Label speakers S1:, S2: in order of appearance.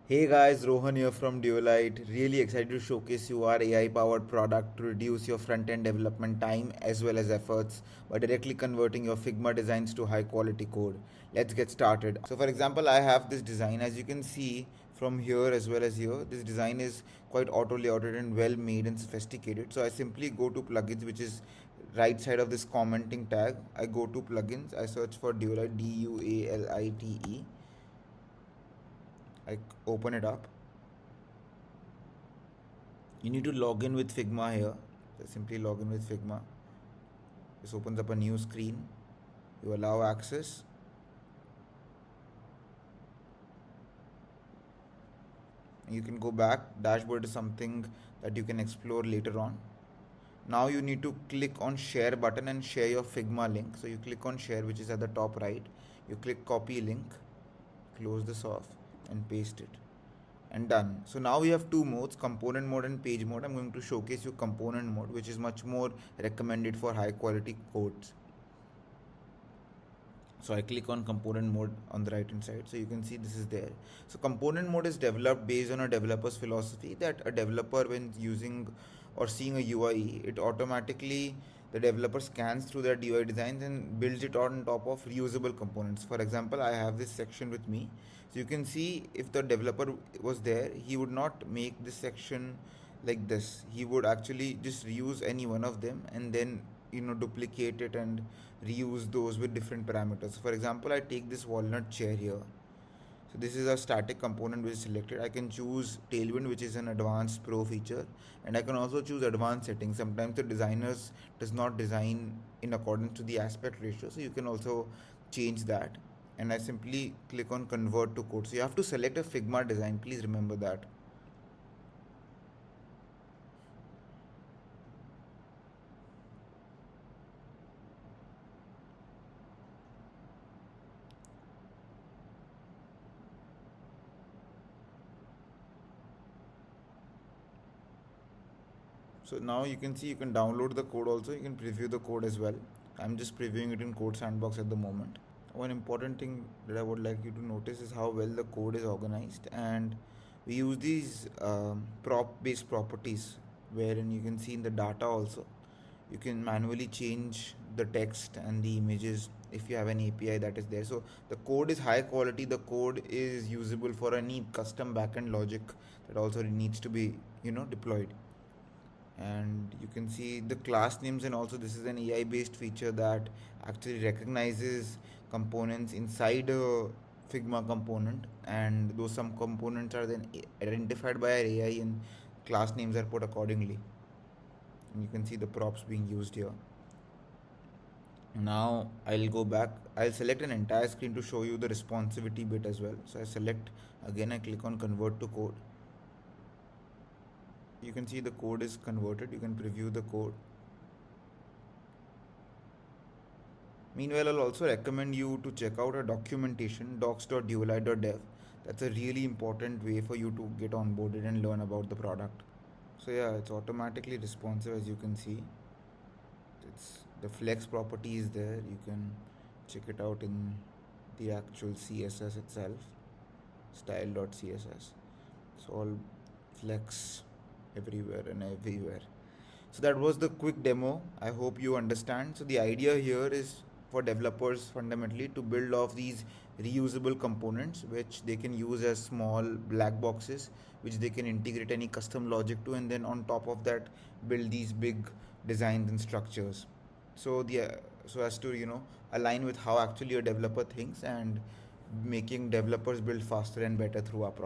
S1: Hey guys, Rohan here from Dualite. Really excited to showcase you our AI powered product to reduce your front end development time as well as efforts by directly converting your Figma designs to high quality code. Let's get started. So, for example, I have this design as you can see from here as well as here. This design is quite auto layouted and well made and sophisticated. So, I simply go to plugins, which is right side of this commenting tag. I go to plugins, I search for Dualite, Dualite. I open it up. You need to log in with Figma here. So simply log in with Figma. This opens up a new screen. You allow access. You can go back. Dashboard is something that you can explore later on. Now you need to click on share button and share your Figma link. So you click on share, which is at the top right. You click copy link, close this off and paste it. And done. So now we have two modes, component mode and page mode. I'm going to showcase you component mode, which is much more recommended for high quality codes. So I click on component mode on the right hand side, so you can see this is there. So component mode is developed based on a developer's philosophy that a developer, when using or seeing a UI, it automatically, the developer scans through their UI designs and builds it on top of reusable components. For example, I have this section with me, so you can see if the developer was there, he would not make this section like this. He would actually just reuse any one of them and then duplicate it and reuse those with different parameters. For example, I take this walnut chair here. So this is a static component which is selected. I can choose tailwind, which is an advanced pro feature, and I can also choose advanced settings. Sometimes the designers does not design in accordance to the aspect ratio, so you can also change that. And I simply click on convert to code. So you have to select a Figma design, please remember that. So now you can see you can download the code also, you can preview the code as well. I'm just previewing it in CodeSandbox at the moment. One important thing that I would like you to notice is how well the code is organized, and we use these prop based properties wherein you can see in the data also you can manually change the text and the images if you have an API that is there. So the code is high quality, the code is usable for any custom backend logic that also needs to be deployed. And you can see the class names, and also this is an AI based feature that actually recognizes components inside a Figma component, and those some components are then identified by our AI and class names are put accordingly. And you can see the props being used here. Now I'll go back, I'll select an entire screen to show you the responsivity bit as well. So I select again, I click on convert to code. You can see the code is converted. You can preview the code. Meanwhile, I'll also recommend you to check out our documentation, docs.dualite.dev. That's a really important way for you to get onboarded and learn about the product. So yeah, it's automatically responsive, as you can see. It's the flex property is there. You can check it out in the actual CSS itself, style.css. It's all flex everywhere and everywhere. So that was the quick demo. I hope you understand. So the idea here is for developers fundamentally to build off these reusable components which they can use as small black boxes which they can integrate any custom logic to, and then on top of that build these big designs and structures. So so as to align with how actually a developer thinks and making developers build faster and better through our product.